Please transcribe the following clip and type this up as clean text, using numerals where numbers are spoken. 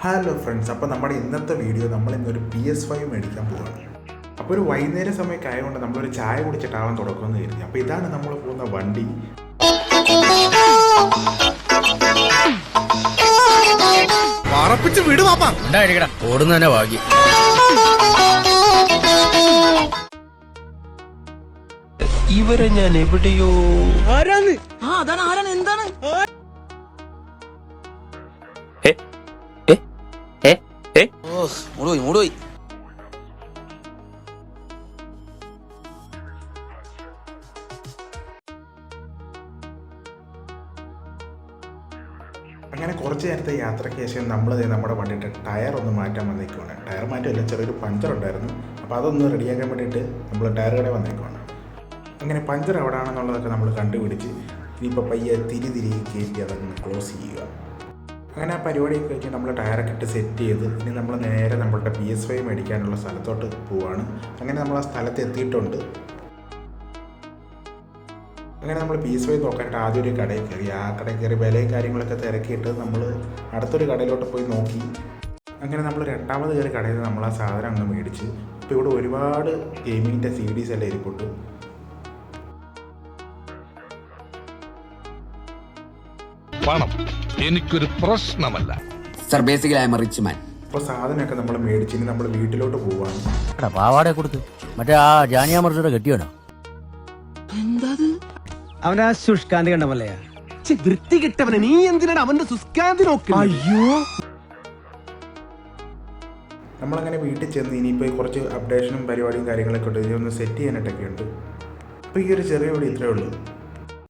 Hello friends, അപ്പോൾ നമ്മുടെ ഇന്നത്തെ വീഡിയോ നമ്മൾ ഇന്നൊരു PS5 മേടിക്കാൻ പോവുകയാണ്. അപ്പോൾ ഒരു വൈകുന്നേര സമയമൊക്കെ ആയതുകൊണ്ട് നമ്മളൊരു ചായ കുടിച്ചിട്ടാവാൻ തുടക്കമെന്ന് കരുതി. അപ്പോൾ ഇതാണ് നമ്മൾ പോകുന്ന വണ്ടി. ഓടുന്നതന്നെ ഭാഗ്യം. ഇവരെ ഞാൻ എവിടെയോ ആരാണ് എന്താണ് മൂടുപോയി അങ്ങനെ കുറച്ച് നേരത്തെ യാത്രയ്ക്ക് ശേഷം നമ്മൾ നമ്മുടെ വണ്ടിയുടെ ടയർ ഒന്ന് മാറ്റാൻ വന്നേക്കുവാണ്. ടയർ മാറ്റമല്ല, ചെറിയൊരു പഞ്ചർ ഉണ്ടായിരുന്നു. അപ്പോൾ അതൊന്ന് റെഡിയാക്കാൻ വേണ്ടിയിട്ട് നമ്മൾ ടയർ കടയിൽ വന്നേക്കുവാണ്. അങ്ങനെ പഞ്ചർ എവിടെയാണെന്നുള്ളതൊക്കെ നമ്മൾ കണ്ടുപിടിച്ച് ഇനിയിപ്പോൾ പയ്യെ തിരി കയറ്റി അതൊന്ന് ക്ലോസ് ചെയ്യുക. അങ്ങനെ ആ പരിപാടിയൊക്കെ കഴിഞ്ഞ് നമ്മൾ ടയറൊക്കെ ഇട്ട് സെറ്റ് ചെയ്ത് ഇനി നമ്മൾ നേരെ നമ്മളുടെ PS5 മേടിക്കാനുള്ള സ്ഥലത്തോട്ട് പോവുകയാണ്. അങ്ങനെ നമ്മൾ ആ സ്ഥലത്ത് എത്തിയിട്ടുണ്ട്. അങ്ങനെ നമ്മൾ PS5 നോക്കാനായിട്ട് ആദ്യം ഒരു കടയിൽ കയറി. ആ കടയിൽ കയറി വിലയും കാര്യങ്ങളൊക്കെ തിരക്കിയിട്ട് നമ്മൾ അടുത്തൊരു കടയിലോട്ട് പോയി നോക്കി. അങ്ങനെ നമ്മൾ രണ്ടാമത് കയറി കടയിൽ നിന്ന് നമ്മൾ ആ സാധനം അങ്ങ് മേടിച്ച്. ഇപ്പോൾ ഇവിടെ ഒരുപാട് ഗെയിമിങ്ങിൻ്റെ CDs എല്ലാം ഇരിപ്പുണ്ട്. പണം എനിക്കൊരു പ്രശ്നമല്ല sir. Basically I M A rich മാൻ. അപ്പോൾ സാധനമൊക്കെ നമ്മൾ മേടിച്ച് ഇനി നമ്മൾ വീട്ടിലോട്ട് പോവുകയാണ്. പാവാടെ കൊടുത്ത് മറ്റേ ആ ജാനിയാമർജിയുടെ കെട്ടിയാണോ? അവന്റെ ആ ശുഷ്കാന്തി കണ്ടമല്ലേ? വൃത്തി കിട്ടവനെ നീ എന്തിനാണ് അവന്റെ ശുഷ്കാന്തി നോക്കി? അയ്യോ, നമ്മളങ്ങനെ വീട്ടിൽ ചെന്ന് ഇനിയിപ്പോൾ കുറച്ച് അപ്ഡേഷനും പരിപാടിയും കാര്യങ്ങളൊക്കെ ഉണ്ട്. ഇതൊന്ന് സെറ്റ് ചെയ്യാനായിട്ടൊക്കെ ഉണ്ട്. അപ്പോൾ ഈ ഒരു ചെറിയ വീഡിയോ ഇത്രയേ ഉള്ളൂ.